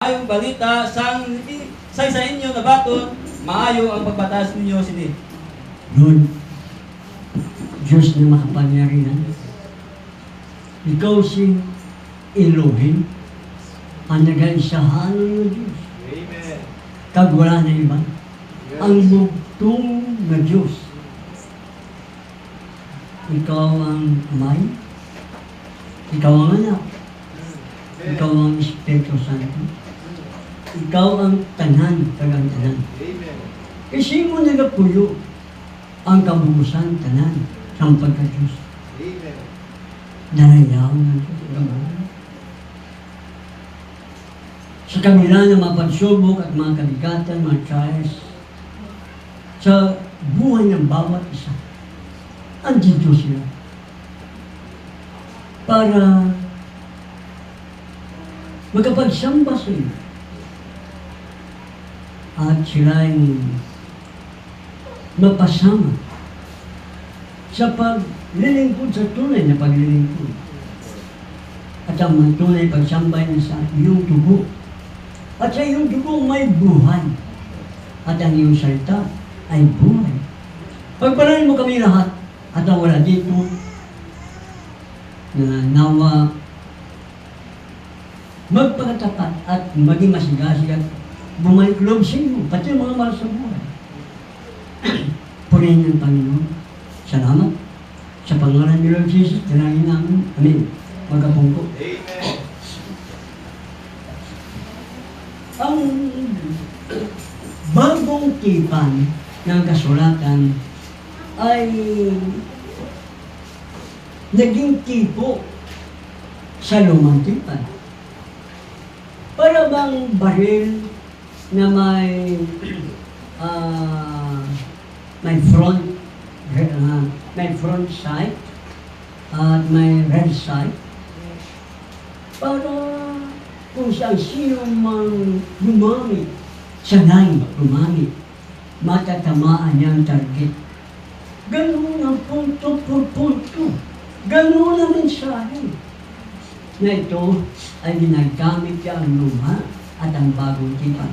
Ayong balita sa inyo na baton, maayo ang pagbatas ninyo sini. Lord, Diyos na makapangyarihan, Ikaw si Elohim, ang nag-aisahan ng Diyos. Amen. Kag wala na iba. Ang bugtong na Diyos. Ikaw ang Amay, Ikaw ang Anak, Ikaw ang Espiritu Santo. Ikaw ang tanan, tagang tanan. Amen. Kasi mo nagapuyo ang kabugusan tanan sa pagka-Diyos. Amen. Narayaw ng Diyos. Sa kabila ng mga pagsubok at mga kabigatan, mga trials, sa buhay ng bawat isa, andito sila para magapagsamba sa iyo. At sila ay mapasama sa paglilingkod sa tunay na paglilingkod. At ang mga tunay pagsambay na sa iyong dugo. At sa iyong dugo may buhay. At ang iyong salita ay buhay. Pagpalain mo kami lahat at ang wala dito na nawa magpakatapat at maging masigasig at bumalik loob sa inyo, pati ang mga mahal sa buhay. Purihin ng Panginoon. Salamat. Sa pangalan ni Lord Jesus, dalangin namin. Amen. Magkapungko. Amen. Ang bagong tipan ng kasulatan ay naging tipo sa lumang tipan. Para bang baril na may front sight at may rear sight para kung sino mang gumamit, sanay gumamit, matatamaan niya ang target. Ganun ang punto por punto. Ganun ang mensahe na ito ay ginagamit niya ang luma at ang bagong tipan.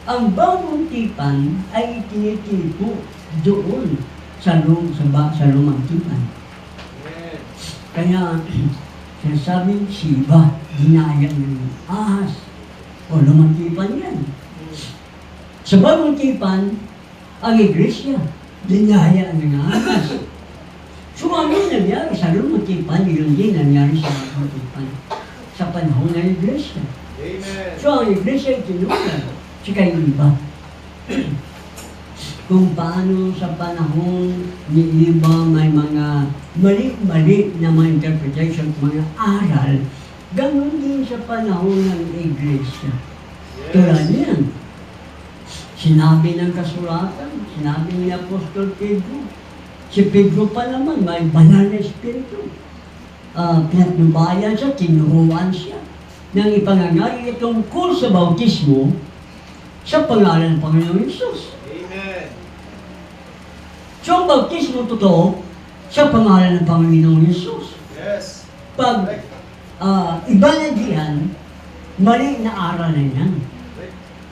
Ang bagong tipan ay itinitipo doon sa lumang tipan. Kaya sinasabing siba, ginaya ng ahas o lumang tipan yan. Sa bagong tipan, ang iglesia, ginaya ng ahas. So ano nangyari sa lumang tipan, yun din nangyari sa bagong tipan sa panahon ng iglesia. Amen. So ang iglesia ay tinulad sa kayo iba. Kung paano sa panahon ni iba may mga mali-mali na mga interpretation, mga aral, ganun din sa panahon ng iglesia. Tulad niyan, sinabi ng kasulatan, sinabi ni Apostol Pedro, si Pedro pa naman may banal na espiritu. Pinatnubayan siya, tinuruan siya nang ipangangari tungkol sa bautismo sa pangalan ng Panginoong Hesus. Amen. So ang bautismo totoo sa pangalan ng Panginoong Hesus. Yes. Pag iba na diyan, mali na aral na yan.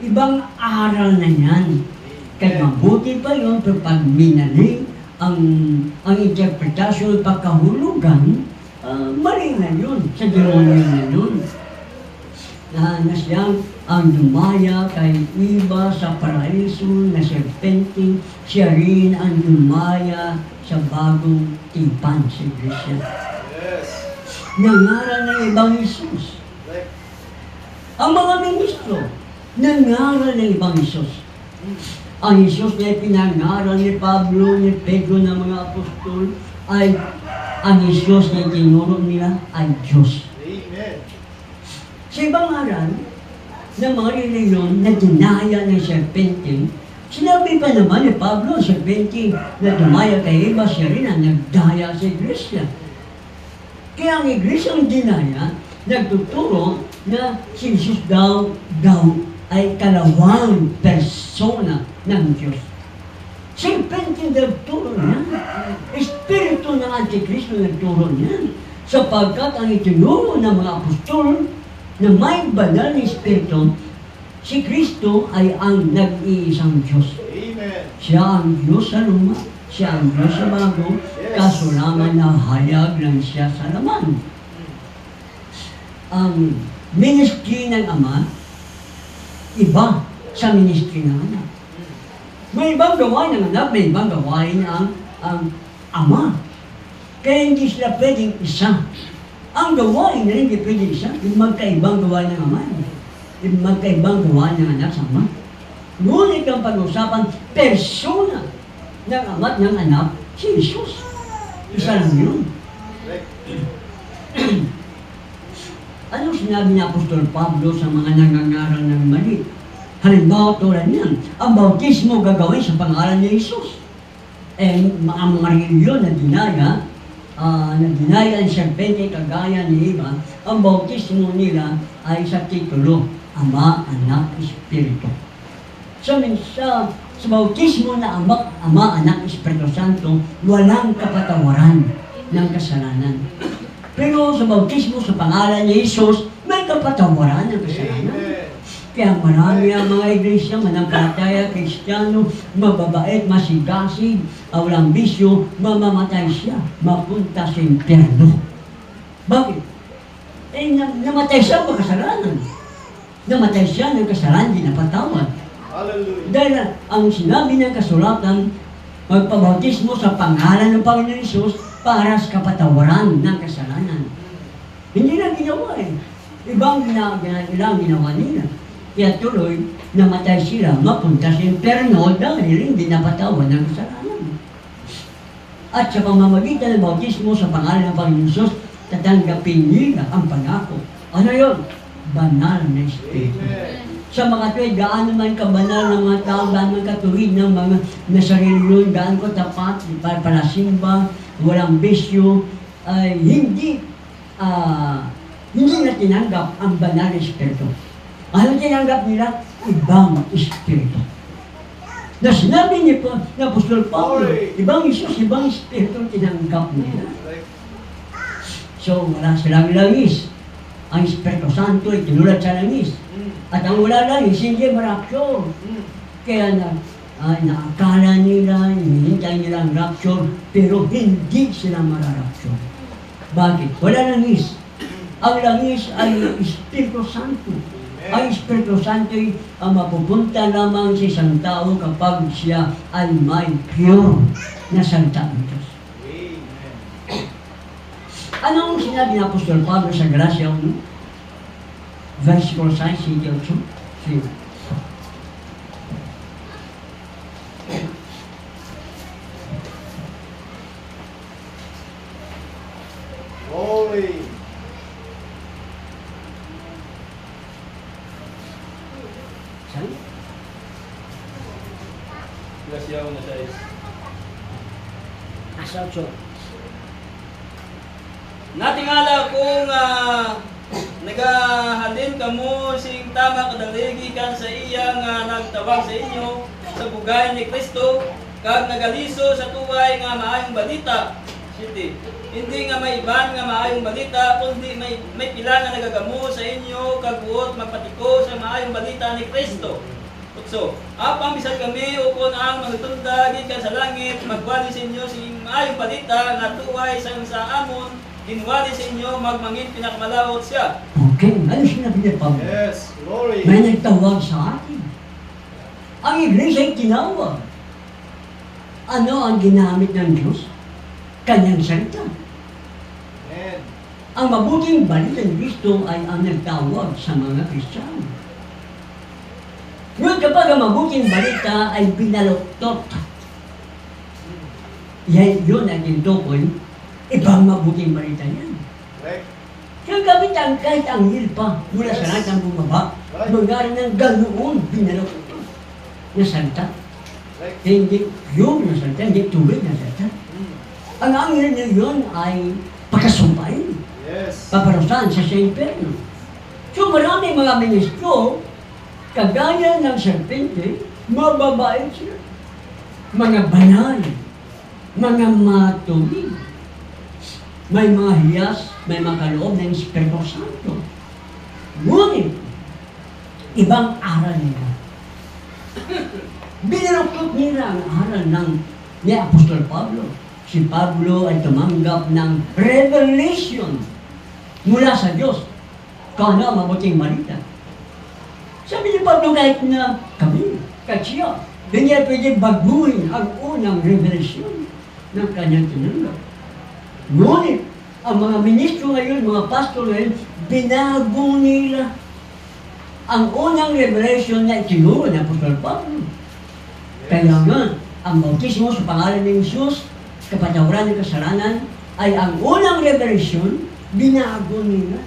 Ibang aral na yan. Kaya mabuti pa yun, pero pag minali ang interpretasyon at pagkahulugan, mali na yun. Sa demonyo na yun. Na siyang ang dumaya kay iba sa paraiso na serpente, siya rin ang dumaya sa bagong tipan sa iglesia. Yes. Nangaral ng ibang Isus. Ang mga ministro, nangaral ng ibang Isus. Ang Isus na pinangaral ni Pablo, ni Pedro ng mga apostol, ay ang Isus na tinuro nila ay Diyos. Amen. Sa ibang aral, na mga reliyon na dinaya ng serpente, sinabi pa naman ni Pablo, serpente na dumaya kay Eva, siya rin ang nagdaya sa iglesia. Kaya ang iglesia ang dinaya, nagtuturo na si Jesus daw ay kalawang persona ng Diyos. Serpente nagturo niyan. Espiritu ng Antikristo nagturo niyan. Sapagkat ang itinuro ng mga apostol na may banal na espiritu Si Kristo ay ang nag-iisang Diyos. Amen. Siya ang Diyos sa luma, siya ang Diyos sa bago, kaso lamang nahayag lang siya sa laman. Ang ministry ng Ama, iba sa ministry ng Anak. May ibang gawain ng Anak, may ibang gawain ang Ama. Kaya hindi sila pwedeng isa. Ang gawain na hindi pwedeng isa, yung magkaibang gawain ng Ama. Yung magkaibang gawain ng Anak sa Ama. Ngunit ang pag-usapan, persona ng Ama at ng Anak, si Jesus. Isa lang yun. Ano sinabi ni Apostol Pablo sa mga nangangaral ng mali? Halimbawa tulad niyan, ang bautismo gagawin sa pangalan ni Jesus. Ang mga reliyon na dinaya ang serpente kagaya ni Eva, ang bautismo nila ay sa titulo, Ama, Anak, Espiritu. Sa bautismo na Ama, Anak, Espiritu Santo, walang kapatawaran ng kasalanan. Pero sa bautismo sa pangalan ni Jesus, may kapatawaran ng kasalanan. Kaya marami ang mga iglesia, manampalataya, Kristiyano, mababait, masigasig, walang bisyo, mamamatay siya, mapunta sa impyerno. Bakit? Namatay siya ng kasalanan. Namatay siya ng kasalanan, di napatawad. Hallelujah. Dahil ang sinabi ng kasulatan, magpabautismo sa pangalan ng Panginoon Jesus para sa kapatawaran ng kasalanan. Hindi na ginawa eh. Ibang ginawa nila. Kaya tuloy, namatay sila, mapunta sa impyerno dahil hindi napatawad ng kasalanan. At sa pamamagitan ng bautismo sa pangalan ng Panginoon Jesus, tatanggapin nila ang pangako. Ano yun? Banal na Espiritu. Sa mga tuwid, gaano man kabanal ng mga tao, gaano man katuwid ng mga nasarili, gaano ko tapat, palasimba, walang bisyo, ay hindi na tinanggap ang banal na Espiritu. Ano tinanggap nila? Ibang Espiritu. Na sinabi ni Apostol Pablo, ibang Isus, ibang Espiritu tinanggap nila. So, wala silang langis. Ang Espiritu Santo ay tinulad sa langis. At ang wala langis, hindi marapture. Kaya naakala nila, hinihintay nila ang rapture, pero hindi sila mararapture. Bakit? Wala langis. Ang langis ay Espiritu Santo. Ang Espiritu Santo ay mapupunta lamang sa isang tao kapag siya ay may pure na salita ng Diyos. Anong sinabi ni Apostol Pablo sa Galatia 1? Versikulo 6, sige 8. Sige. Glory. Saan? Galatia 1:6. Asa 8. Natingala kung nagahalin kamo sing tama kadaligi kan sa iya nga nagtawag sa inyo sa bugay ni Kristo kag nagaliso sa tuway nga maayong balita. City. Hindi nga may iban nga maayong balita kundi may pila nga nagagamo sa inyo kag buot magpatiko sa maayong balita ni Kristo. So, apang bisan kami ukon ang magtunda gikan sa langit magwali sa inyo sing maayong balita nga tuway sa amon ginwali sa inyo magmangin pinakamalawot siya. Okay, ano sinabi ni Pablo? Yes, glory. May nagtawag sa atin. Ang iglesia ay tinawag. Ano ang ginamit ng Diyos? Kanyang salita. Amen. Ang mabuting balita ni Kristo ay ang nagtawag sa mga Kristiyano. Ngunit kapag ang mabuting balita ay binaluktot, yun ang tinutukoy, ibang mabuting balita yan. Correct. Kaya gamit ang kahit ang hilpa mula sa lahat ng bumaba, magari ng ganoon binaluktot na salita. Correct. Hindi yung na salita, hindi tuwid na salita. Ang angel na yun ay pagkasumpain, Yes. paparusahan sa impyerno. So marami mga ministro, kagaya ng serpente, mababait sila. Mga banal, mga matuwid. May mga hiyas, may mga kaloob ng Espiritu Santo. Ngunit, ibang aral nila. Binarukot nila ang aral ni Apostol Pablo. Si Pablo ay tumanggap ng revelation mula sa Diyos. Kung ano ang mabuting balita. Sabi ni Pablo kahit na kami, kahit siya, hindi niya pwede baguhin ang unang revelation ng kanyang tinanggap. Ngunit, ang mga ministro ngayon, mga pastor ngayon, binago nila ang unang revelation na itinuro ni Apostol Pablo. Kaya nga, ang bautismo sa pangalan ng Jesus, kapatawaran ng kasalanan, ay ang unang revelation, binago nila.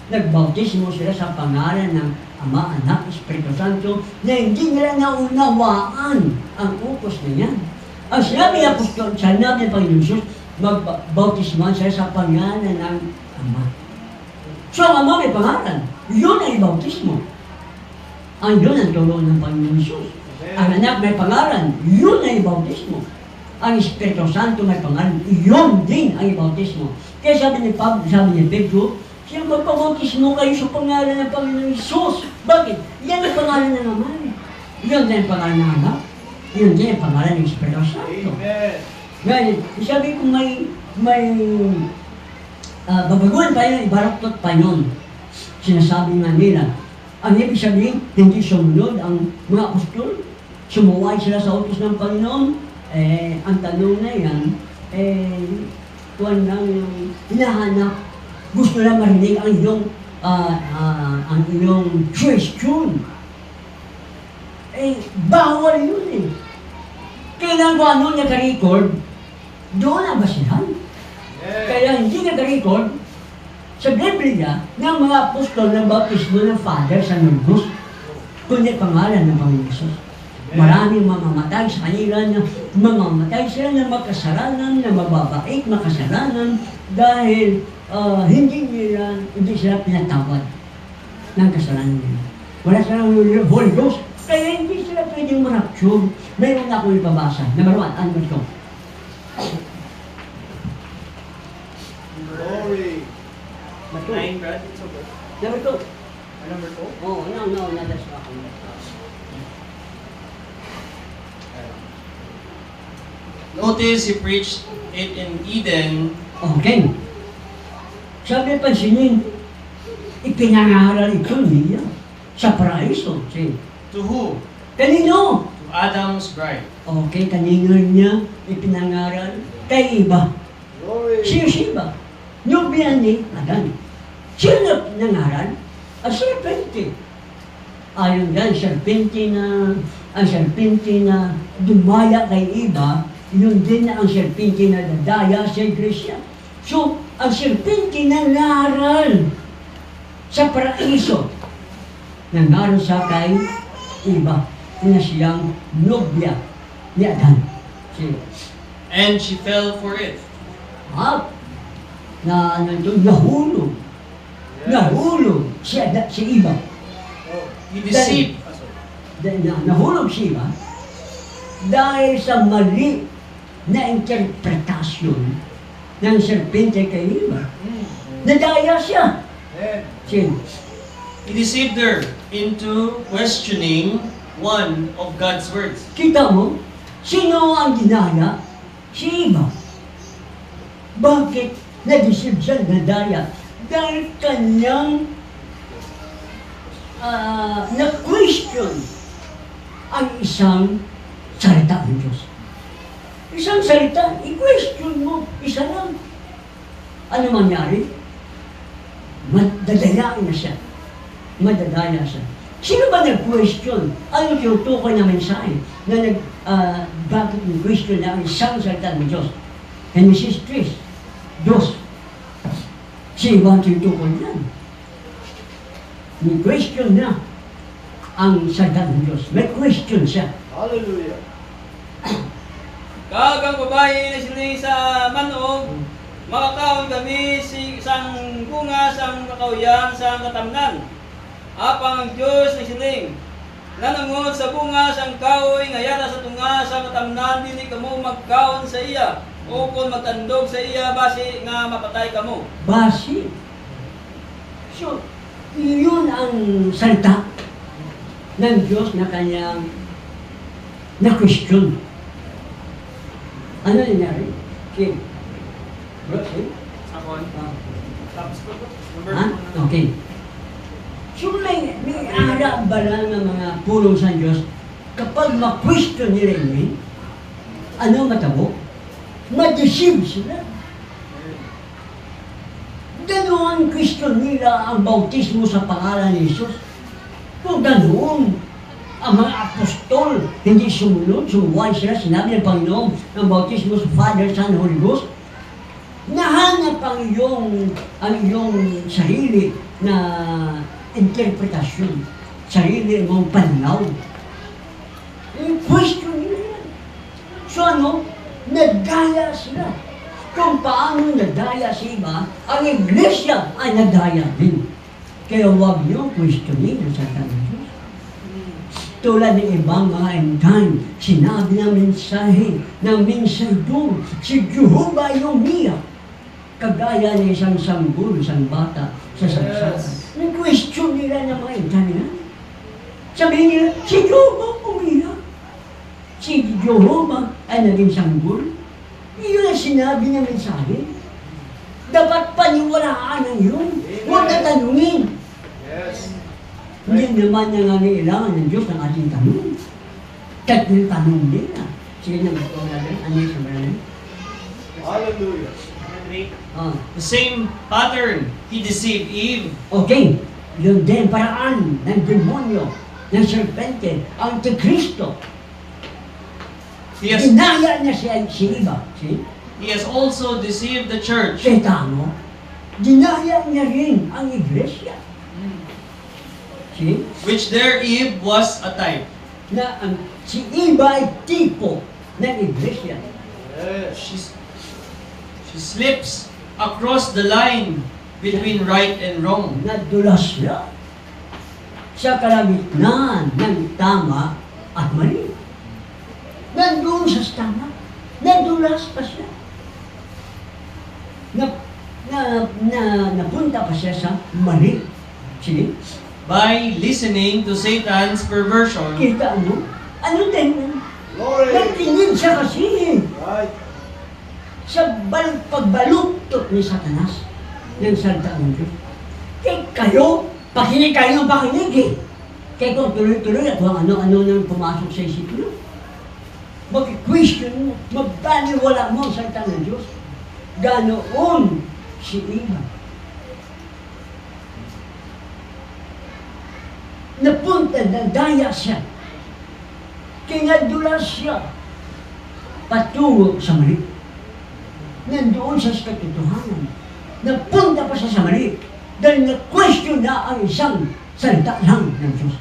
Nagbautismo sila sa pangalan ng Ama, Anak, Espiritu Santo, na hindi nila naunawaan ang utos na yan. Ang sinabi ng Apostol, sinabi ng Panginoon Jesus, magbautisman sila sa pangalan ng Ama. So, ang Ama may pangalan. Yun ay bautismo. Ang yun ang turo ng Panginoon Jesus. Ang Anak may pangalan. Yun ay bautismo. Ang Espiritu Santo may pangalan. Yun din ay bautismo. Kaya sabi ni Pablo, sabi ni Pedro, siya magpabautismo kayo sa pangalan ng Panginoon Jesus. Bakit? Yan ang pangalan ng Ama. Yun din ang pangalan ng Anak. Yun din ang pangalan ng Espiritu Santo. Amen. Ngayon, sabi ko may babaguhan pa yun, ibaroktot pa yun. Sinasabi nga nila. Ang ibig sabihin, hindi sumunod ang mga apostol. Sumuway sila sa utos ng Panginoon. Ang tanong na yan, kuwan lang yung hinahanap. Gusto lang marinig ang iyong question. Bawal yun eh. Kailan ko ano naka-record, doon ang basihan. Kaya hindi naka-record sa Biblia ng mga apostol ng bautismo ng Father sa Nulbus, kundi pangalan ng Panginoon Jesus. Maraming mamamatay sa kanila na mamamatay sila ng makasalanan, na mababait makasalanan dahil hindi sila pinatawad ng kasalanan nila. Wala silang Holy Ghost, kaya hindi sila pwedeng marapture. Mayroon na akong ipabasa. Number 1, ano ito? Glory. Number 9, Brad. It's okay. 2. Number 2? Oh, no, that's ako. Notice he preached it in Eden. Okay. Sabi pansinin, ipinangaral ito niya sa paraiso. See? To who? Kanino? To Adam's bride. Okay, kanino niya ipinangaral? Kay iba. Glory. Siya iba. Nobyan ni Adan. Sino nangaral? Ang serpente. Ayon dyan, ang serpente na dumaya kay iba, yun din na ang serpente na dadaya sa iglesia. So, ang serpente na nangaral sa paraiso, nangaral sa kay iba, na siyang nobya ni Adan. And she fell for it. At, nahulog. Nahulog si iba. He deceived. Nahulog si iba dahil sa mali na interpretasyon ng serpente kay iba. Nadaya siya. Amen. He deceived her into questioning one of God's words. Kita mo, sino ang ginaya? Si iba. Bakit na-deceive siya, nadaya? Dahil kanyang na-question ang isang salita ng Diyos. Isang salita, i-question mo, isa lang. Ano mangyari? Madadayain na siya. Madadaya siya. Sino ba nag-question? Ano tinutukoy na mensahe na bakit nag-question na ang isang salita ng Diyos? Genesis 3, 2. Si Iwan tinutukoy yan. May question na ang salita ng Diyos. May question siya. Hallelujah. Kagang babae na sila sa manog, makakaon kami isang bunga sang kakauyan sang katamnan. Apang ang Diyos na siling, nanungod sa bunga sang kahoy, ngayara sa tunga sa katamnan, dili kamo magkaon sa iya, o kung magtandog sa iya, basi nga mapatay kamo. Basi. So, yun ang salita ng Diyos na kanyang na-question. Ano nangyari? Okay. Bro, see? Ako. Ah. Tapos ko. Number Ha? 2 na. Okay. So may ara-bala ng mga pulong sa Diyos kapag ma-question nila yun, ano matabo? Ma-deceive sila. Ganoon ang question nila ang bautismo sa pangalan ni Jesus. Kung ganoon, ang mga apostol hindi sumunod, sumuway sila, sinabi ng Panginoon ng bautismo sa Father, Son, Holy Ghost. Nahanap ang iyong sarili na interpretasyon, sarili mong pananaw. Yung question nila yan. So ano, nagdaya sila. Kung paano nagdaya si iba, ang iglesia ay nagdaya din. Kaya huwag niyong questionin ang salita ng Diyos. Tulad ng ibang mga end time, sinabi ng mensahe ng mensahero, si Jehovah yung umiyak. Kagaya ng isang sanggol, isang bata sa saksakan. Nag-question nila ng mga end time na. Sabihin nila, si Jehovah umiyak. Si Jehovah ay naging sanggol. Iyon ang sinabi ng mensahe. Dapat paniwalaan ng iyon. Huwag na tanungin. Yes. Hindi naman nangangailangan ng Diyos ng ating tanong. Kahit yung tanong nila. Sige na, gusto ko natin. Ano yung sabihin? Hallelujah. Ah. The same pattern, he deceived Eve. Okay. Yun din paraan ng demonyo, ng serpente, ang Antikristo. He has, Inaya niya si Eva. See? he has also deceived the church. Kita mo? Dinaya niya rin ang iglesia. See? Which there Eve was a type. Na si Eva ay tipo ng iglesia. Yes. She slips across the line between right and wrong. Nadulas siya sa kalagitnaan ng tama at mali. Nandun sa tama, nadulas pa siya. Napunta pa siya sa mali. Sige, By listening to Satan's perversion, kita mo? Ano din? Glory. Nagtingin siya kasi Right. sa pagbaluktot ni Satanas ng salita ng Diyos. Kaya kayo, pakinig kayo ng pakinig eh. Kaya kung tuloy-tuloy at kung ano-ano nang pumasok sa isip nyo, mag-question mo, magbaliwala mo ang salita ng Diyos. Ganoon si Eva. Napunta, nagdaya siya. Kinadulas siya patungo sa mali. Nandoon siya sa katotohanan. Napunta pa siya sa mali. Dahil na-question na ang isang salita lang ng Diyos.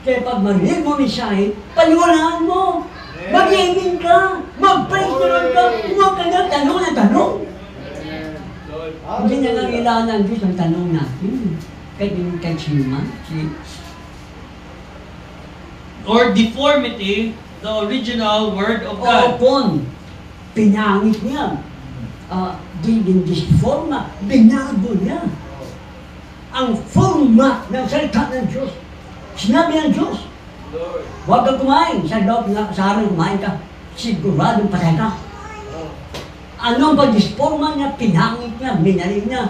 Kaya pag marinig mo mensahe, paniwalaan mo. Mag-amen ka. Mag-praise the Lord ka. Huwag ka na tanong na tanong. Hindi na lang kailangan ng Diyos ang tanong natin. Kahit sino man. or deformity, the original word of God. Oopon, pinangit niya. Disforma, binago niya. Ang forma ng salita ng Diyos. Sinabi ng Diyos, huwag ka kumain. Sa loob na sa araw kumain ka, siguradong patay ka. Ano ang pag-disforma niya, pinangit niya, minaling niya.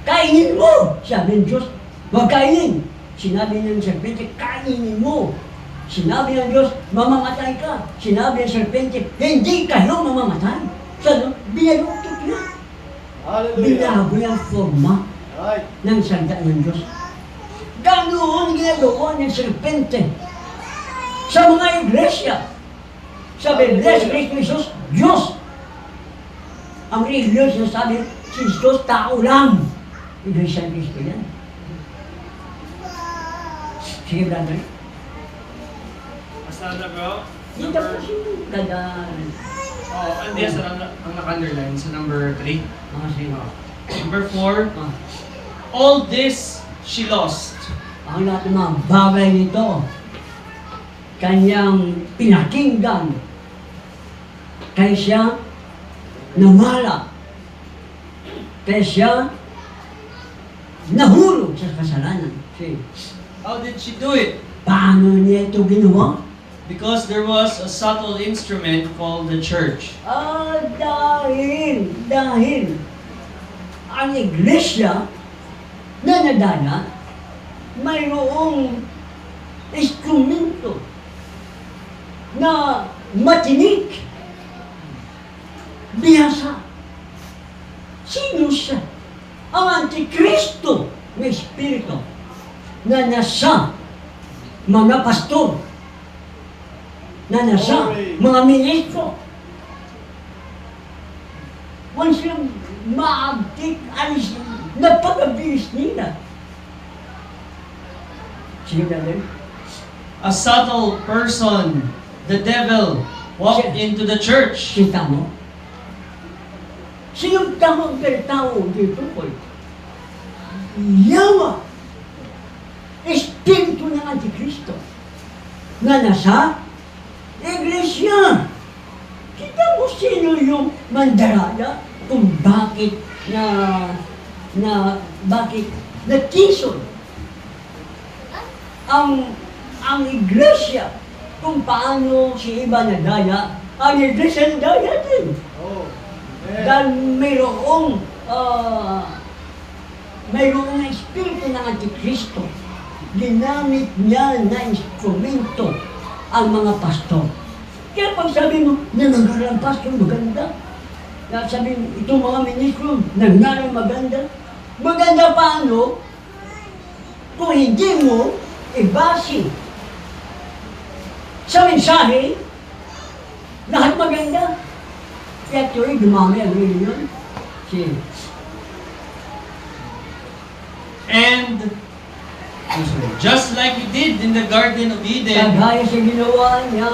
Kainin mo! Sabi ng Diyos, huwag kainin. Sinabi ng serpente, kainin mo. Sinabi ng Diyos, mamamatay ka. Sinabi ng serpente, hindi kayo mamamatay. So, binalutot niya. Hallelujah. Binago niya ang forma Right. ng salita ng Diyos. Ganoon ginagawa ng serpente sa mga iglesia. Sabi, bless Kristo Jesus, Diyos. Ang iglesia sabi, si Jesus tao lang. Iglesia ng Kristo yan. Sige, brother. Basta na bro. Dito Number... kasi kada... Oh, hindi sa ang naka-underline sa number 3. Sige. Number 4, Ah, all this she lost. ang lahat ng mga bagay nito, kanyang pinakinggan, kaya siya nawala, kaya siya nahulog sa kasalanan. See? How did she do it? Paano niya ito ginawa? Because there was a subtle instrument called the church. Dahil ang iglesia na nadana, mayroong instrumento na matinik, bihasa. Sino siya? Ang Antikristo na Espiritu na nasa mga pastor, na nasa mga ministro. Once yung maagtik, alis, napagabilis nila. Sino na rin? A subtle person, the devil, walked into the church. Kita mo? Sinong tamang tao dito ko? Yawa! Espiritu ng Antikristo na nasa iglesia. Kita mo sino yung mandaraya kung bakit bakit natison ang iglesia, kung paano si iba nadaya, ang iglesia nadaya din. Oh. Amen. Dahil mayroong espiritu ng Antikristo, ginamit niya na instrumento ang mga pastor. Kaya pag sabi mo, nanangarang pastor, maganda. Sabi mo, itong mga ministro, nangarang maganda. Maganda paano kung hindi mo ibase sa mensahe, lahat maganda. Kaya tuloy, dumami ang yun. And just like he did in the Garden of Eden, Kagaya sa ginawa niya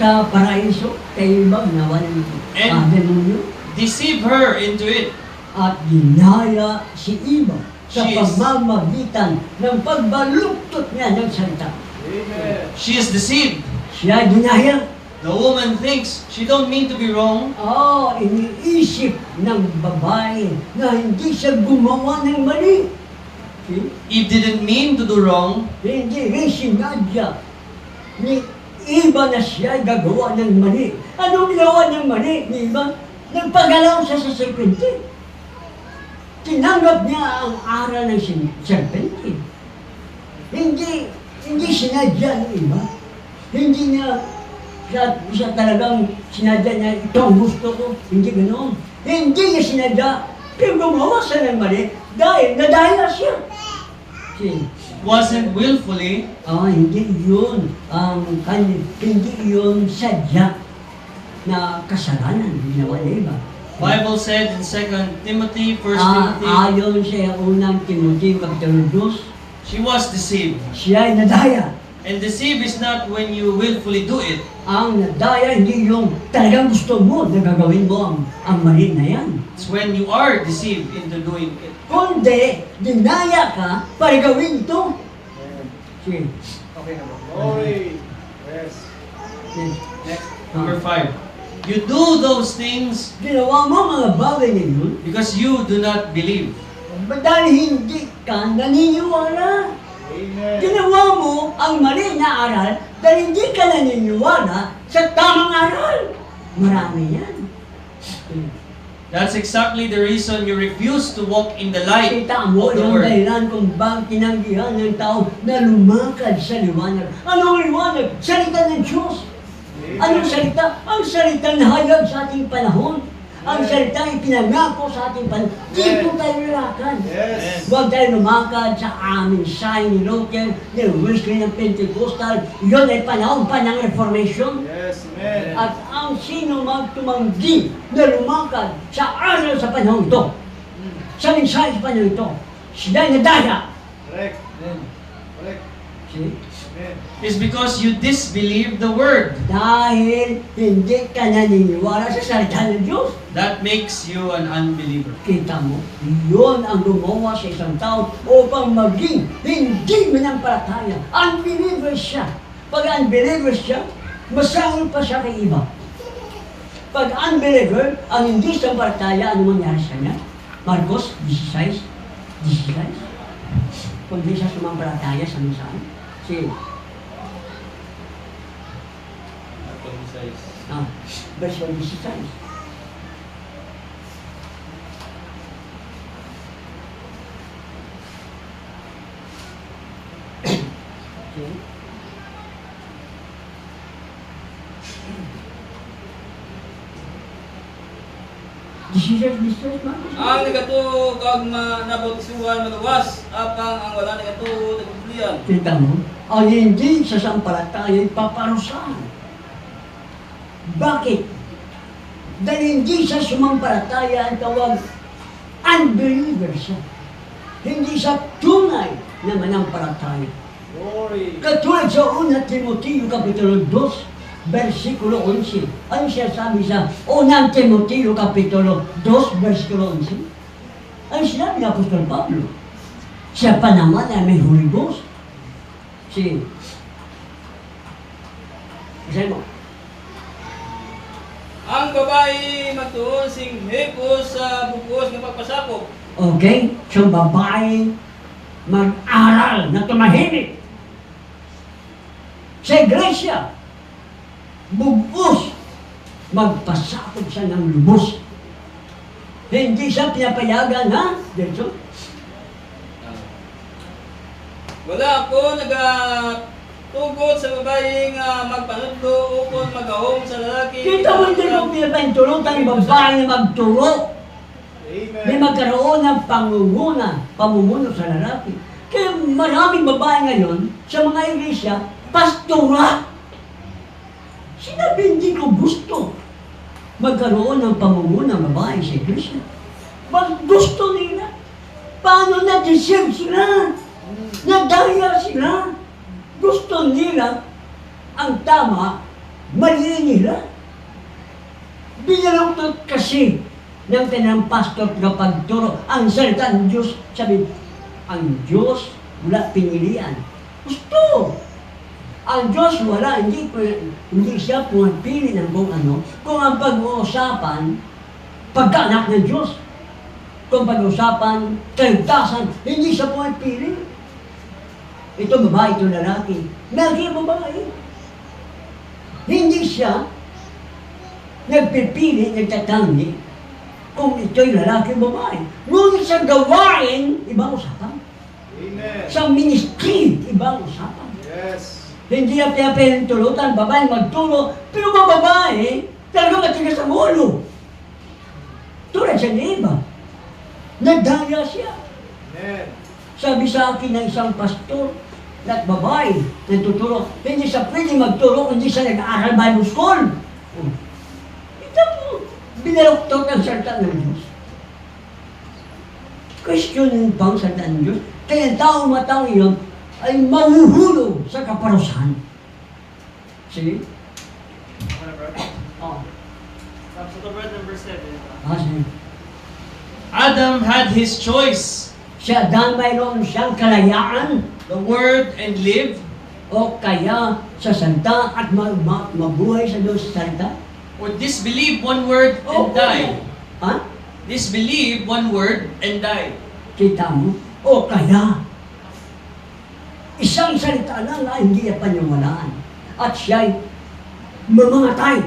sa paraiso, kay iba, ginawa ng And- demonyo. deceive her into it. At ginaya si Iba sa She is- pamamagitan ng pagbaluktot niya ng salita. Amen. She is deceived. Siya ginaya. The woman thinks she don't mean to be wrong. Iniisip ng babae na hindi siya gumawa ng mali. See? Eve didn't mean to do wrong. Hindi rin sinadya ni Iba na siya gagawa ng mali. Anong ginawa ng mali ni Iba? Nagpagalaw siya sa serpente. Tinanggap niya ang aral ng serpente. Hindi sinadya ng Iba. Hindi siya talagang sinadya niya, ito ang gusto ko. Hindi ganoon. Hindi niya sinadya, pero gumawa siya ng mali dahil nadaya siya. See? Wasn't willfully. Hindi yun hindi yun sadya na kasalanan ginawa ng iba. Bible said in 2 Timothy, 1 Timothy, Ayon sa unang Timothy Kapitulo 2, she was deceived. siya ay nadaya. And deceive is not when you willfully do it. Ang nadaya hindi yung talagang gusto mo na gagawin mo ang mali na yan. It's when you are deceived into doing it. Kundi, dinaya ka para gawin ito. Sige. Okay naman. Glory. Yes. Next. Number 5. You do those things Ginawa mo mga bagay na yun, because you do not believe. dahil hindi ka naniniwala. Amen. Ginawa mo ang mali na aral dahil hindi ka naniniwala sa tamang aral. Marami yan. That's exactly the reason you refuse to walk in the light Kita mo of the yung Word. dahilan kung bakit tinanggihan ng tao na lumakad sa liwanag. Anong liwanag? Salita ng Diyos. Anong salita? Ang salita na hayag sa ating panahon. Ang salita ipinangako sa ating panahon. Dito tayo lalakad. Yes. Huwag tayo lumakad sa aming sign ni Luther, ni Wesley ng Pentecostal. Yun ay panahon pa ng Reformation. Yes. Amen. At ang sino magtumanggi na lumakad sa aral sa panahon ito, sa mensahe sa panahon ito, sila ay nadaya. Correct. Correct. See? Amen. Is because you disbelieve the Word. Dahil hindi ka naniniwala sa salita ng Diyos. That makes you an unbeliever. Kita mo, yun ang gumawa sa isang tao upang maging hindi manampalataya. Unbeliever siya. Pag unbeliever siya, masahol pa siya kay iba. Pag unbeliever, ang hindi sampalataya, ano mangyari sa kanya? Marcos 16. kundi sa sumampalataya sa Mesaya. Si verse 26. Okay. Ang nagatuo kag nabautisuhan magawas, apang ang wala nagatuo nagpulian. Kita mo? Ang hindi sa sampalataya ay paparusahan. Bakit? Dahil hindi sa sumampalataya ang tawag unbeliever siya. Hindi sa tunay na manampalataya. Glory. Katulad sa 1 Timoteo Kapitulo 2, versikulo 11. Ano siya sabi sa 1 Timoteo Kapitulo 2, versikulo 11? Ano sinabi ni Apostol Pablo? Siya pa naman ay may Holy Ghost. Kasi mo, Ang babae magtuon sing hipos sa bukos nga pagpasakop. okay? So, babae mag-aral na tumahimik sa iglesia. Bugos, magpasakop siya ng lubos. Hindi siya pinapayagan, ha? Dito. Wala ako nagatugot sa babae nga magpanudlo upon magahom sa lalaki. Kita mo hindi mo pinapahintulutan ng babae na magturo. Amen. May magkaroon ng pamumuno sa lalaki. Kaya maraming babae ngayon sa mga iglesia, pastora. Sinabi hindi ko gusto magkaroon ng pamumuno ng babae sa iglesia. Mas gusto nila. Paano na-deserve sila? Nadaya sila. Gusto nila ang tama, mali nila. Binaluktot kasi ng tinang pastor kapag turo ang salita ng Diyos. Sabi, ang Diyos wala pinilian. Gusto! Ang Diyos wala, hindi siya pumapili ng kung ano. Kung ang pag-uusapan, pagkaanak ng Diyos. Kung pag-uusapan, kaligtasan, hindi siya pumapili. Ito babae, ito lalaki. Lagi babae. Hindi siya nagpipili, nagtatangi kung ito'y lalaki o babae. Ngunit sa gawain, ibang usapan. Amen. Sa ministry, ibang usapan. Yes. Hindi na pinapahintulutan, babae magturo, pero mga babae, talaga matigas ang ulo. Tulad sa iba. Nagdaya siya. Amen. Sabi sa akin ng isang pastor, na babae, nagtuturo, hindi siya pwede magturo, hindi siya nag-aaral Bible school. Ito mo, binaluktot ang salita ng Diyos. Questionin pa ang salita ng Diyos, kaya ang taong matang iyon ay mahuhulog sa kaparusahan. Sige? Oh. Sige. Adam had his choice, Siya dahil mayroon siyang kalayaan, the word and live, o kaya sa salita at mabuhay sa Diyos sa salita. or disbelieve one word and die. Ha? Disbelieve one word and die. Kita mo? O kaya, isang salita lang na hindi niya paniwalaan. At siya'y mamangatay.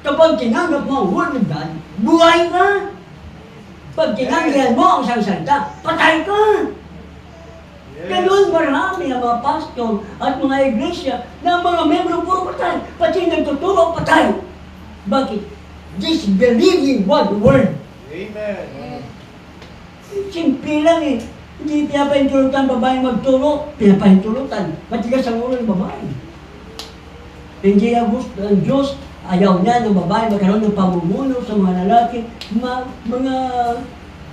Kapag tinanggap mo ang word of God, buhay ka. Pag tinanggihan mo ang isang salita, patay ka. Ganun marami ang mga pastor at mga iglesia na mga membro puro patay. Pati nagtuturo, patay. Bakit? Disbelieving one word. Amen. Simple lang eh. Hindi pinapahintulutan babae magturo, pinapahintulutan. Matigas ang ulo ng babae. Hindi ang gusto ng Diyos, ayaw niya ng babae magkaroon ng pamumuno sa mga lalaki, mga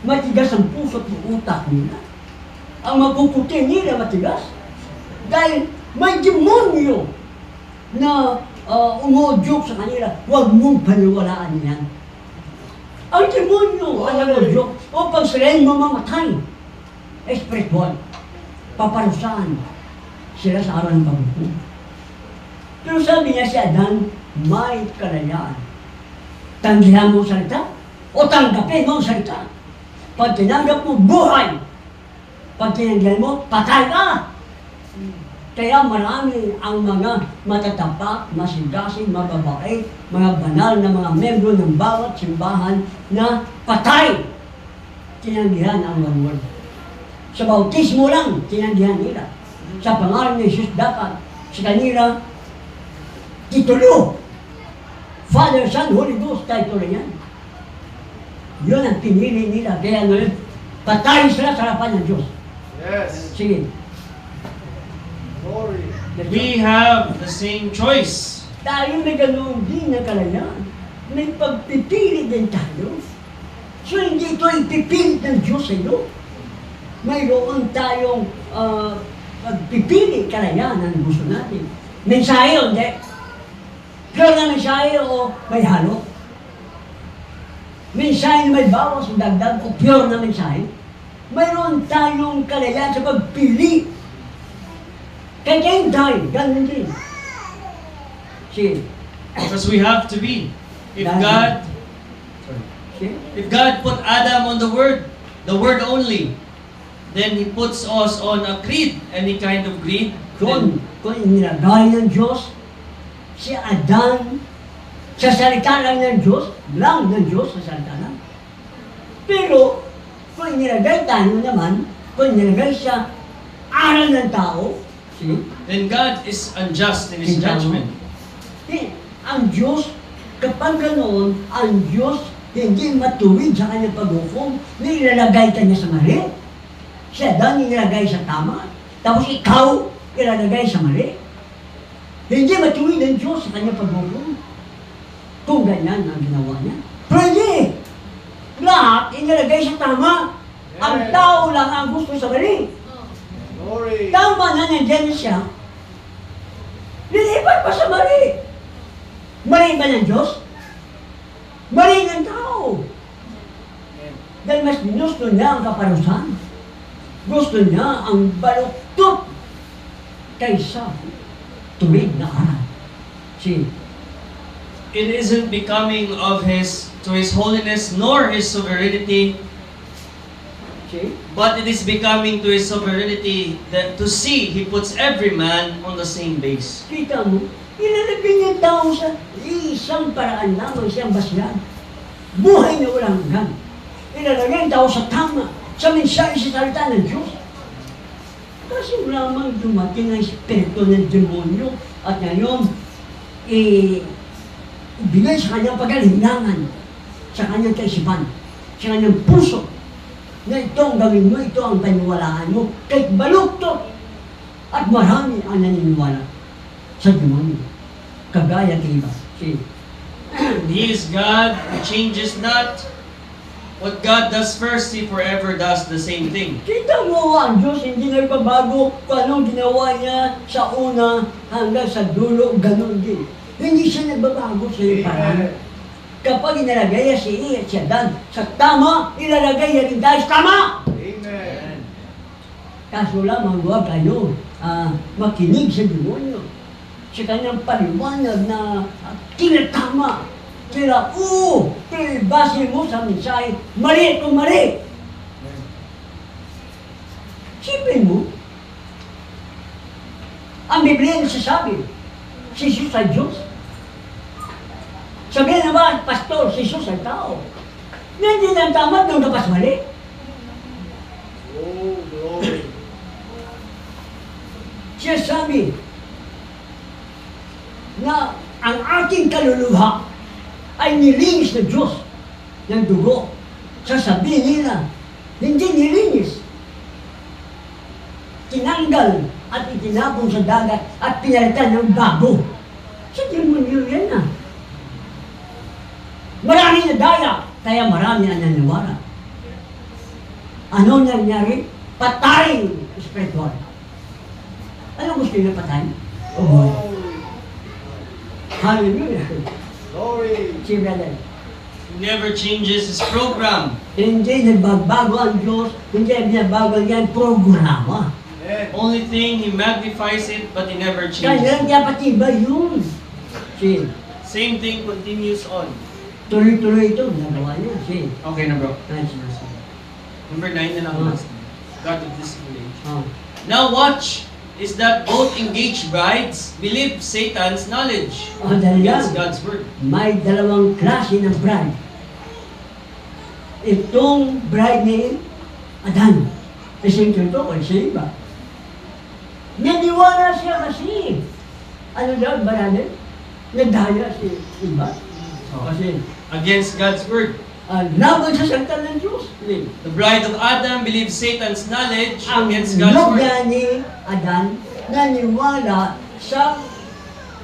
matigas ang puso at utak nila. Ang mapuputi nila matigas. Dahil may demonyo na umudyok sa kanila, huwag mong paniwalaan yan. Ang demonyo ang umudyok o pag sila'y mamamatay, espiritual, paparusahan sila sa araw ng pagbubuhay. Pero sabi niya si Adan, may kalayaan. Tanggihan mo ang salita o tanggapin mo ang salita. Pag tinanggap mo, buhay. Pag tinanggihan mo, patay ka! Kaya marami ang mga matatapak, masigasig, mababait, mga banal na mga membro ng bawat simbahan na patay. Tinanggihan ang one word. Sa bautismo lang, tinanggihan nila. Sa pangalan ni Jesus dapat sa kanila titulo. Father, Son, Holy Ghost, titulo yan. Yun ang pinili nila. Kaya ngayon, patay sila sa harapan ng Diyos. Yes. Sige. Glory. We have the same choice. Tayo may ganoon din na kalayaan. May pagpipili din tayo. So hindi ito ipipilit ng Diyos sa iyo. Mayroon tayong pagpipili kalayaan ang gusto natin. Mensahe o hindi? Pure na mensahe o may halo? Mensahe na may bawas o dagdag o pure na mensahe? Mayroon tayong kalayaan sa pagpili. Kaya kayong tayo, ganun din. Sige. Because we have to be. If God Sige. If God put Adam on the word only, then He puts us on a creed, any kind of creed. Kung inilagay ng Diyos, si Adan, sa salita lang ng Diyos, sa salita lang. Pero, kung inilagay tayo naman, kung inilagay sa aral ng tao, Then God is unjust in His judgment. ang Diyos, kapag ganoon, ang Diyos hindi matuwid sa kanyang paghukom, nilalagay ka niya sa mali. Si Adan nilalagay sa tama, tapos ikaw ilalagay sa mali. Hindi matuwid ang Diyos sa kanyang paghukom. Kung ganyan ang ginawa niya. Pwede! Lahat inilagay sa tama. Ang tao lang ang gusto sa mali. Glory. Tama na nandiyan siya. Lilipat pa sa mali. Mali ba ng Diyos? Mali ng tao. Dahil mas gusto niya ang kaparusahan. Gusto niya ang baluktot kaysa tuwid na aral. See, It isn't becoming to His holiness nor His sovereignty, but it is becoming to His sovereignty that to see He puts every man on the same base. kita mo, ilalagay niya ang tao sa isang paraan lamang, siyang basyan. Buhay na walang hanggan. Ilalagay ang tao sa tama, sa mensahe, sa salita ng Diyos. Kasi lamang dumating ang espiritu ng demonyo at ngayon, ibigay sa kanyang pagalingangan, sa kanyang kaisipan, sa kanyang puso, na itong gawin mo, ito ang paniwalaan mo, kahit baluktot. At marami ang naniniwala sa demonyo. Kagaya kay iba. He is God, He changes not. What God does first, He forever does the same thing. Kita mo ang Diyos, hindi nagbabago kung anong ginawa niya sa una hanggang sa dulo, ganun din. Hindi siya nagbabago sa iyo parang. Kapag inalagay niya si Adan sa tama, ilalagay niya rin tayo sa tama! Amen. Kaso lamang huwag kayo makinig sa demonyo. Sa kanyang paliwanag na tinatama. Kaya, base mo sa mensahe, mali ito, mali! Sipin mo, ang Biblia nagsasabi, si Jesus ay Diyos. Sabihin naman, pastor, si Jesus ay tao. Hindi na tama, doon ka pas mali. Oh, glory. Siya sabi na ang ating kaluluha ay nilinis ng Diyos ng dugo. Sasabihin nila, hindi nilinis. Tinanggal at itinapon sa dagat at pinalitan ng bago. Sa demonyo yan na. Marami na daya, kaya marami ang naniwala. Ano nangyari? Patay spiritual. Ano gusto nyo patay? Oh, hallelujah. Glory. Si brother. He never changes His program. Hindi nagbabago ang Diyos, hindi nagbabago yan programa. Amen. Only thing, He magnifies it, but He never Kaya changes. dapat iba yun. Si, Same thing continues on. tuloy-tuloy ito, nagawa niya. Si, Okay na bro. nice. Number 9 na lang. Ah. last. God of this evil age. Oh. Now watch is that both engaged brides believe Satan's knowledge Dahil against yan, God's word. may dalawang klase ng bride. Itong bride ni Adan, isingkil to kay sa iba. Naniwala siya kasi. Ano daw, brother? Nagdaya si iba. Kasi, Against God's word. laban sa salita ng Diyos. The bride of Adam believes Satan's knowledge Ang against God's word. nobya ni Adan, naniwala sa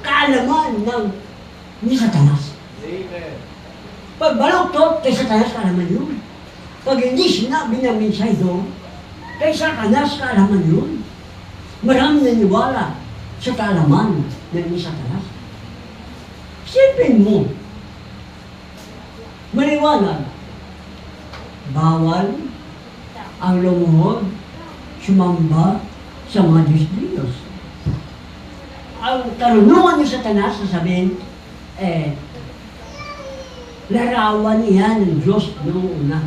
kaalaman ni Satanas. Amen. Pag baluktot, kay Satanas kaalaman yun. Pag hindi sinabi ng minsay doon, kay Satanas kaalaman yun. Maraming naniwala sa kaalaman ni Satanas. Sipin mo, maliwanag, bawal ang lumuhod, sumamba sa mga Diyos. Ang karunungan ni Satanas, sasabihin, larawan niya ng Diyos noong una.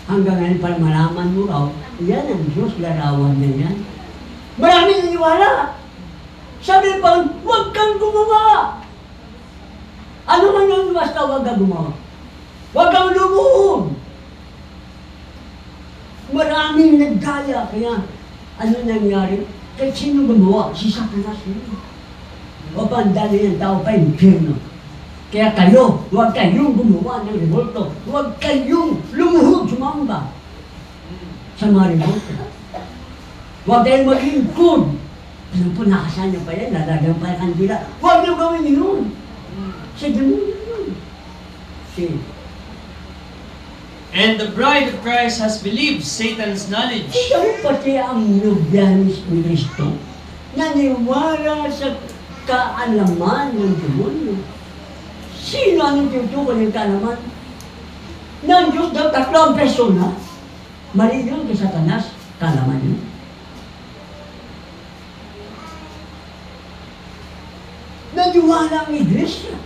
Hanggang ngayon para malaman mo raw, yan ang Diyos, larawan niya yan. Maraming naniwala. Sabi pa, huwag kang gumawa. Ano man yung basta huwag kang gumawa? Huwag kang lumuhod. Maraming nagdaya. Kaya, ano nangyari? Kahit sino gumawa? Si Satanas yun. O banda na yung tao pa impyerno. Kaya kayo, huwag kayong gumawa ng revolto. Huwag kayong lumuhod, sumamba sa mga revolto. Huwag kayong maglingkod. Alam po, nakasan niyo pa yan, lalagyan pa yung kandila. Huwag niyo gawin yun. Sa demonyo yun. See. And the bride of Christ has believed Satan's knowledge. Ito pati ang nobyanis ni Kristo. Naniwala sa kaalaman ng demonyo. Sino ang tinutukoy ng kaalaman? Ng Diyos daw tatlo ang persona. Mali yun kay Satanas, kaalaman yun. Naniwala ang iglesia.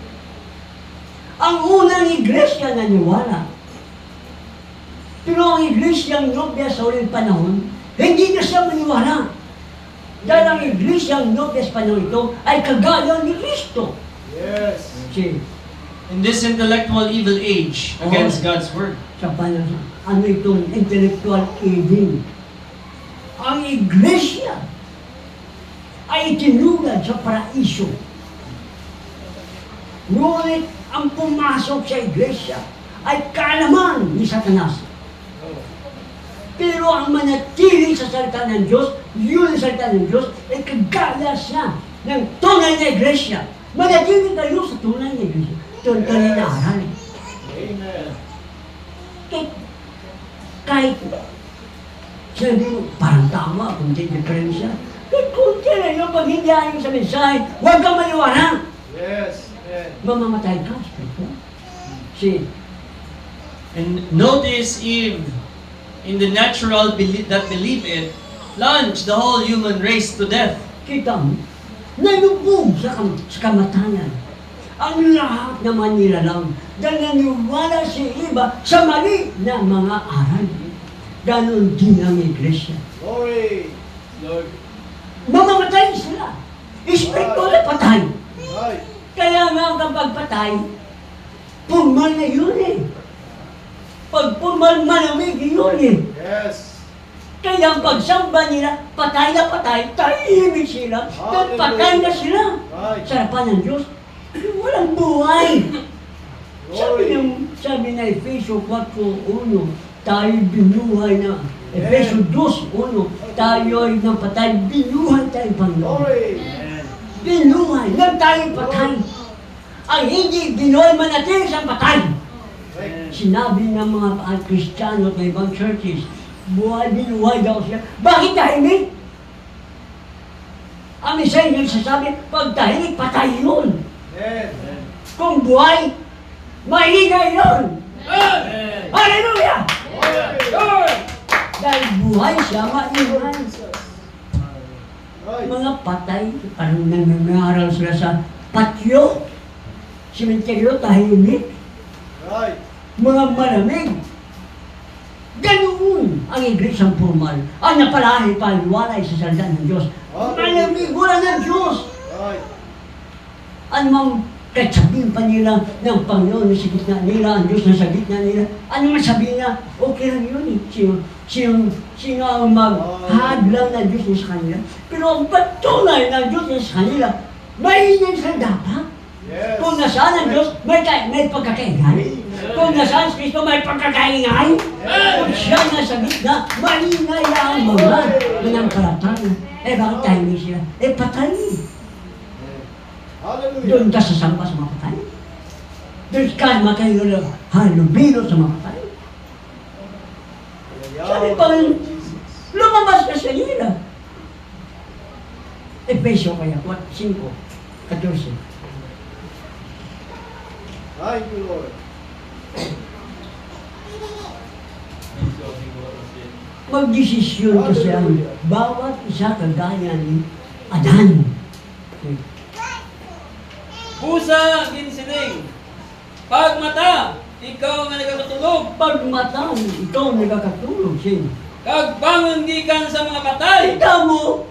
Ang unang iglesia naniwala. Pero ang iglesyang nobya sa uling panahon, hindi na siya maniwala. Dahil ang iglesyang nobya sa panahon ito ay kagaya ni Kristo. Yes. See, In this intellectual evil age against God's word. sa panahon, ano itong intellectual eating. Ang iglesia ay itinulad sa paraiso. Ngunit ang pumasok sa iglesia ay kaalaman ni Satanas. Pero ang manatili sa salita ng Diyos, yun ang salita ng Diyos, ay kagaya siya ng tunay na iglesia. Manatili kayo sa tunay na iglesia. Tunay na aral. Amen. Kahit sabi mo, parang tama, kung di diferensya. Kahit kunti na yun, pag hindi ayon sa mensahe, huwag kang maniwala. Yes. Amen. Mamamatay ka. See, And notice Eve, in the natural that believe it, plunged the whole human race to death. kita mo, nalubog sa kamatayan. Ang lahat naman nilalang dahil naniwala si iba sa mali na mga aral. Ganon din ang iglesia. Glory. Lord. Mamamatay sila. Espiritual na patay. Right. Kaya nga kapag patay, purmal na yun eh. Pag purmal, malamig yun eh. Yes. Kaya ang pagsamba nila, patay na patay, tahimik sila, dahil patay na sila. Right. Sa harapan ng Diyos, walang buhay. Glory. Sabi na Efeso 4:1, tayo binuhay na. Efeso 2:1, tayo ay napatay, binuhay tayo Panginoon. Glory. Binuhay, nang tayo patay. Ang hindi binuhay manatili sa patay. Right. Sinabi ng mga Kristiyano at ibang churches, buhay, binuhay daw siya. Bakit tahimik? Ang isa yung nagsasabi, pag tahimik, patay yun. Amen. Kung buhay, maingay yun. Amen. Hallelujah! Glory. Dahil buhay siya, maingay. Right. Mga patay, parang nangangaral sila sa patio, simenteryo, tahimik. Right. Mga malamig. Ganoon ang iglesyang formal. Ang napalahi paliwanay sa salita ng Diyos. Malamig, wala ng Diyos. Right. Ano mang kahit sabihin pa nila ng Panginoon na sa gitna nila, ang Diyos na sa gitna nila, ano man sabihin na, okay lang yun eh. Sino ang maghadlang ng Diyos na sa kanila. Pero ang patunay ng Diyos na sa kanila, mainan sila dapat. Yes. Kung nasaan ang Diyos, may pagkakaingay. Kung nasaan si Kristo, may pagkakaingay. Kung siya nasa gitna, maingay ang mga manangkalataya. Eh bakit tayo hindi sila? Eh patay. Hallelujah. Doon ka sasamba sa mga patay. Doon ka halubilo sa mga patay. Sabi pa, lumabas ka sa nila. Efesyo kaya, 5:14. Thank you, Lord. Magdesisyon kasi ang bawat isa kagaya ni Adan. Pusa, ginsiling. Pag mata, ikaw nga nagkakatulog. Pag matang, ikaw nagkakatulog siya. Kag bangon gikan sa mga patay. Ikaw mo,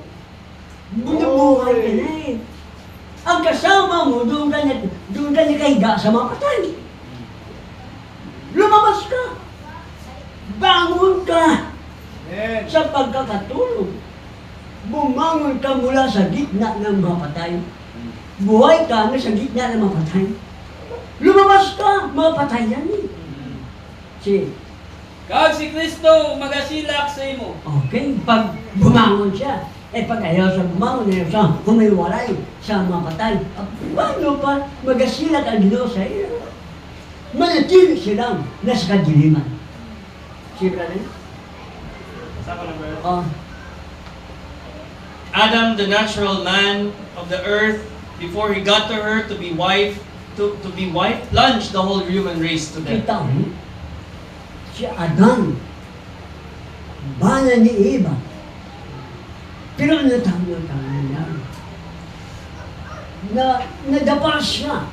bunubuhay ka na eh. Ang kasama mo, doon ka nakahiga sa mga patay. Lumabas ka. Bangon ka Amen. sa pagkakatulog. Bumangon ka mula sa gitna ng mga patay. Buhay ka na sa gitna ng mga patay. Lumabas ka, mga patay yan eh. Si, Kag si Kristo magasilak sa imo. okay, pag bumangon siya, pag ayaw sa bumangon, ayaw sa humiwalay sa mga patay, paano pa magasilak ang Diyos sa iyo? Manatili silang nasa kadiliman. Si brother? Adam, the natural man of the earth, before he got to her to be wife, plunged the whole human race to death. Kita mo, si Adan, bana ni Eva, pero natanggal niya na nadapa siya,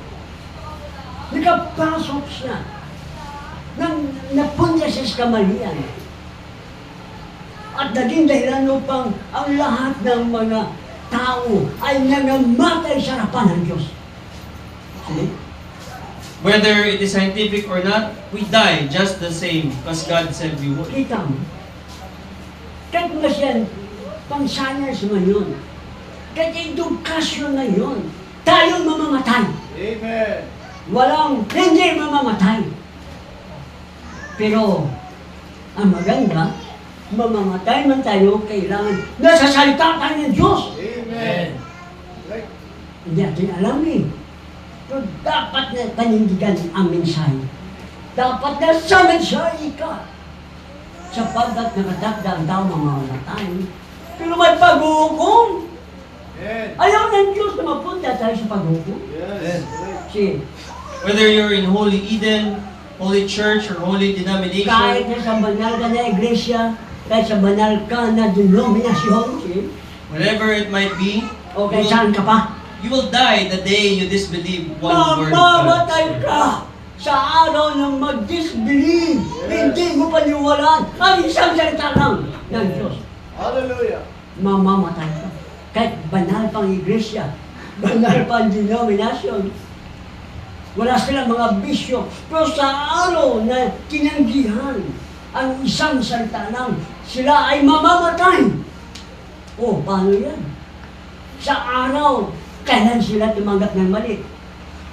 nakapasok siya, napunta siya sa kamalian. At naging dahilan upang ang lahat ng mga tao ay nangamatay sa harapan ng Diyos. See? Whether it is scientific or not, we die just the same because God said we would. Kita mo, kahit nga siya, pang-science mo yun, kahit edukasyon na yun, tayo mamamatay. Amen. Walang hindi mamamatay. Pero, ang maganda, mamamatay man tayo, kailangan nasa salita tayo ng Diyos. Amen. Right. Hindi natin alam eh. Pero dapat na panindigan ang mensahe. Dapat na sa mensahe ka. Sapagkat nakadagdag daw mamamatay. Pero may paghuhukom. Amen. Ayaw ng Diyos na mapunta tayo sa paghuhukom. Yes. Right. Kasi Whether you're in Holy Eden, Holy Church, or Holy kahit Denomination, na sa banal ka na iglesia, kahit sa banal ka na denominasyon, whatever it might be, o kahit saan ka pa, you will die the day you disbelieve one word of God. mamamatay ka sa araw ng mag-disbelieve. Hindi mo paniwalaan ang isang salita lang ng Diyos. Hallelujah. Mamamatay ka. Kahit banal pang iglesia, banal pang denominasyon, wala silang mga bisyo. Pero sa araw na tinanggihan ang isang salita lang, sila ay mamamatay. O, paano yan? Sa araw, kailan sila tumanggap ng mali?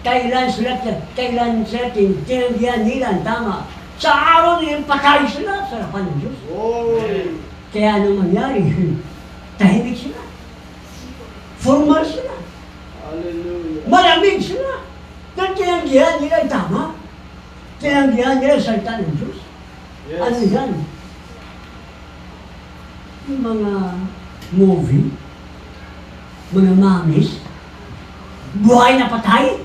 Kailan sila tinanggihan nila ang tama? Sa araw na yun, patay sila sa harapan ng Diyos. Glory. Kaya anong mangyari? Tahimik sila. Formal sila. Hallelujah. Malamig sila. Dahil tinanggihan nila ang tama. Tinanggihan nila ang salita ng Diyos. Yes. Ano yan? Yung mga movie, mga mamis, buhay na patay.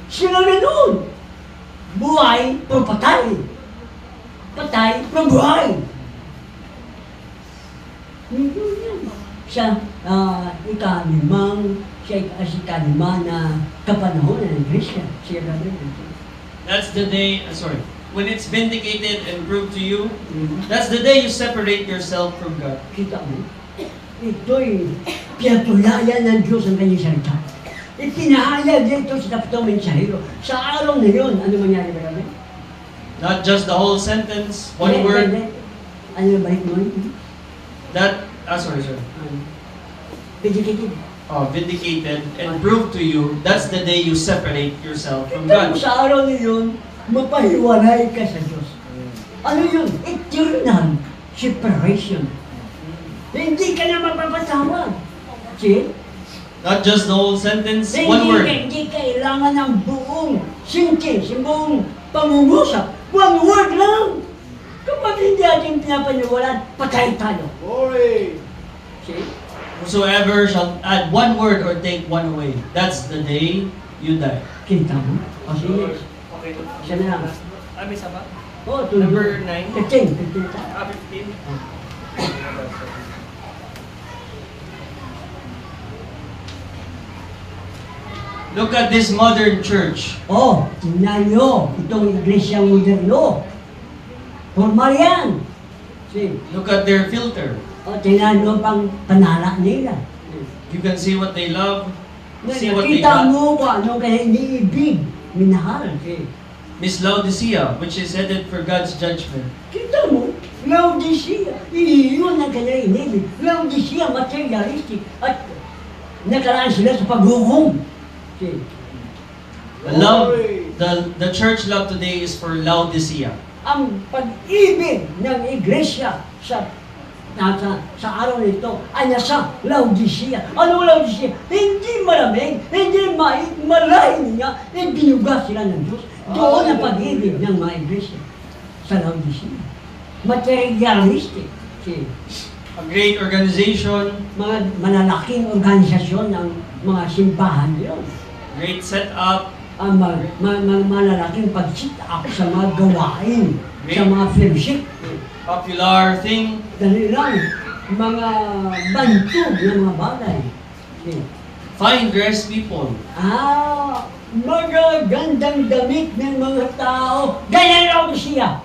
Sila ganoon. Buhay, pero patay. Patay, pero buhay. Hindi yan. Siya, ikalima na kapanahon ng Iglesia. Siya ganoon. That's the day, sorry. when it's vindicated and proved to you, that's the day you separate yourself from God. Kita mo? Ito'y pinatulayan ng Diyos ang kanyang salita. Ipinahayag dito sa tapitong mensahero. Sa araw na yun, ano mangyari ba namin? Not just the whole sentence, one word. Ano yung balik mo? Sorry. Vindicated. Vindicated and proved to you, that's the day you separate yourself from Kita mo God. sa araw na yun, mapahiwalay ka sa Diyos. Ano yun? Eternal separation. Hindi ka na mapapatawad. See? Not just the whole sentence, one word. Hindi kailangan ng buong sentence, buong pangungusap. One word lang. Kapag hindi ating pinapaniwalaan, patay tayo. Glory. See? Whosoever shall add one word or take one away, that's the day you die. Kita mo? O sige. Okay. Siya na lang. May isa ba? O, tuloy. Number 9. 15 tayo. 15. Look at this modern church. Oh, tingnan nyo, itong iglesia moderno. Formal yan. See? Look at their filter. O, tingnan nyo pang panala nila. You can see what they love, see what they Nakita got. mo kung anong kaya iniibig, minahal. See? Miss Laodicea, which is headed for God's judgment. Kita mo, Laodicea, iyon ang kanya inibig. Laodicea, materialistic, at nakaraan sila sa paghuhom. See? The church love today is for Laodicea. Ang pag-ibig ng iglesia sa araw nito ay nasa Laodicea. Ano Laodicea? Hindi malamig, hindi malahin niya, binuga sila ng Diyos. Doon ang pag-ibig ng mga iglesia sa Laodicea. Materialistic. See? A great organization, Mga malalaking organisasyon ng mga simbahan yun. great setup, Ang malalaking pag-sit up sa mga gawain, sa mga fellowship. popular thing. Dali lang, mga bantog ng mga bagay. Okay. Fine dressed people. Magagandang damit ng mga tao. Ganyan lang siya.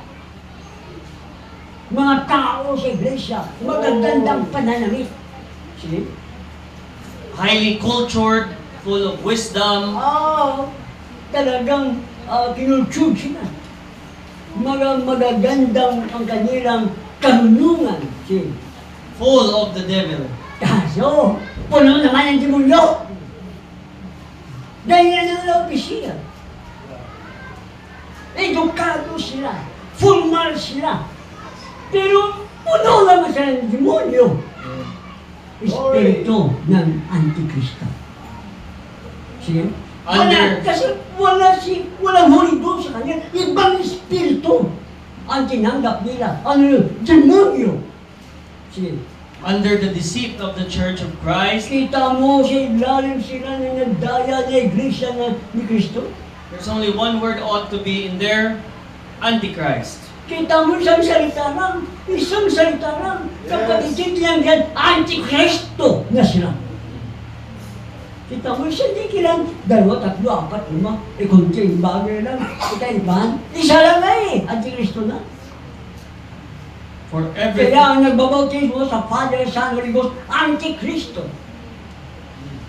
Mga tao sa iglesia, magagandang pananamit. See? Highly cultured, full of wisdom. Talagang kinultsud sila. Magagandang ang kanilang karunungan. See? Full of the devil. Kaso, puno naman ang demonyo. Ganyan ang Laodicea. Edukado sila. Formal sila. Pero puno naman sila ng demonyo. Espiritu ng Antikristo. Sige? Kasi walang Holy Ghost sa kanya. Ibang espiritu ang tinanggap nila. Ano yun? Demonyo. Sige. Under the deceit of the Church of Christ, Kita mo sa ilalim sila na nagdaya na iglesia ni Kristo. there's only one word ought to be in there, Antichrist. Kita mo isang salita lang. Isang salita lang. Kapag itindihan yan, Antikristo na sila. Kita mo isang di lang. 2, 3, 4, 5. Konting bagay lang. Iba-ibahan. Isa lang na Antikristo na. For everything. Kaya ang nagbabautismo sa Father, Son, Holy Ghost, Antikristo.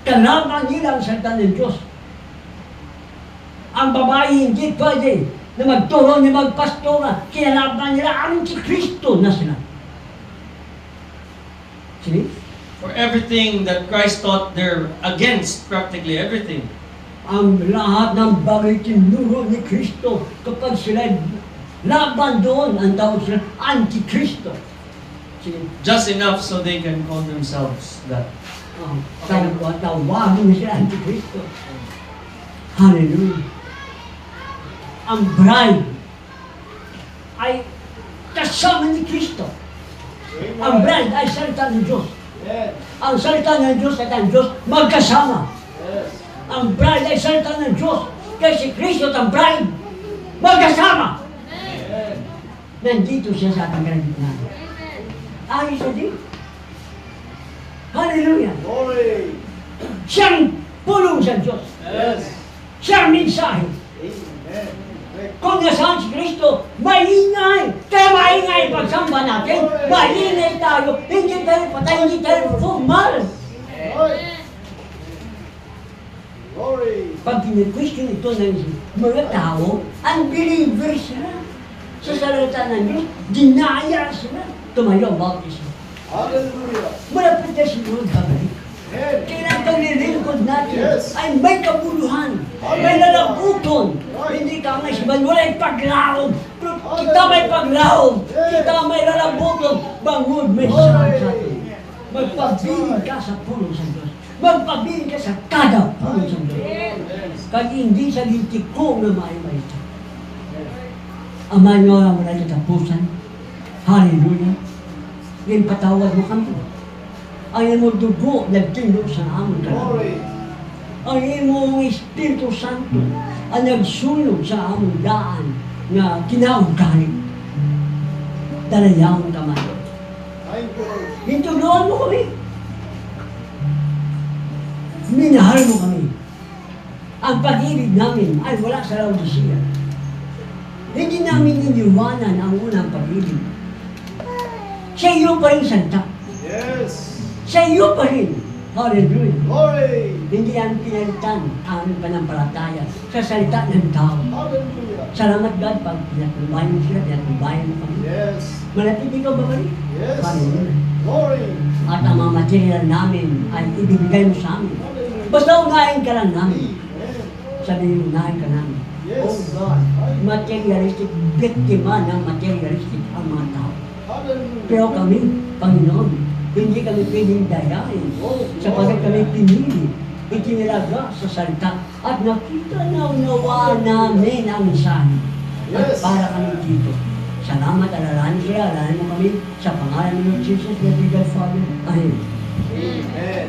Kalaban nila ang salita ng Diyos. Ang babae hindi pwede na magturo ni magpastora. Kinalaban nila, Antikristo na sila. See? For everything that Christ taught, they're against practically everything. Ang lahat ng bagay tinuro ni Kristo kapag sila laban doon, ang tawag sila Antikristo. Sige. Just enough so they can call themselves that. Tawagin na sila Antikristo. Hallelujah. Ang bride ay kasama ni Kristo. Ang bride ay salita ng Diyos. Yes. Ang salita ng Diyos at ang Diyos magkasama. Yes. Ang bride ay salita ng Diyos. Kaya si Kristo at ang bride magkasama. Nandito siya sa ating kalagitnaan. Ayos siya din. Hallelujah. Glory. Siyang pulong sa Diyos. Yes. Siyang mensahe. Amen. Kung nasaan si Kristo, Maingay! Kaya maingay pagsamba natin. Maingay tayo. Hindi tayo patay, hindi tayo formal. Glory. Pag kini-question ito ng mga tao, unbeliever sila. Sa salita ng Diyos, dinaya sila. Tumayo ang baptism. Hallelujah. Malapit na si Lord babalik. Amen. Kailangan paglilingkod natin Yes. ay may kabuluhan, may lalabuton. Hindi ka may siban, wala yung paglaom. Pero kita may paglaom, kita may lalabuton. Bangod, may sarang sa atin. Magpabiling ka sa puno sa Diyos. Magpabiling ka sa kada puno sa Diyos. Kaya hindi sa lintik ko na may ito. Ama nyo ang wala na tapusan. Hallelujah. Ngayon patawad mo kami. Ang iyong dugo nagtindog sa amon kalamang. Glory. Ang iyong Espiritu Santo ang nagsunog sa amon daan na kinaugali. Dalayang kamay. Thank you, Lord. Hintuloan mo kami. Minahal mo kami. Ang pag-ibig namin ay wala sa Laodicea. Hindi namin iniwanan ang unang pag-ibig. Sa iyo pa rin santa. Yes. Sa iyo pa rin. Hallelujah. Glory. Hindi yan pinalitan ang aming panampalataya sa salita ng tao. Hallelujah. Salamat God pag pinatubayan mo sila, pinatubayan mo kami. Yes. Malapit ikaw ba kami? Yes. Hallelujah. Glory. At ang mga material namin ay ibibigay mo sa amin. Hallelujah. Basta unahin ka lang namin. Amen. Sabihin, unahin ka namin. Yes. Oh God, materialistic, biktima ng materialistic ang mga tao. Hallelujah. Pero kami, Panginoon, hindi kami pwedeng dayain sapagkat kami pinili, itinilaga sa salita at nakita na unawa namin ang mensahe. At Yes. para kami dito. Salamat, alalahanin sila, alalahanin mo kami sa pangalan ng Jesus, the God Father. Amen. Amen.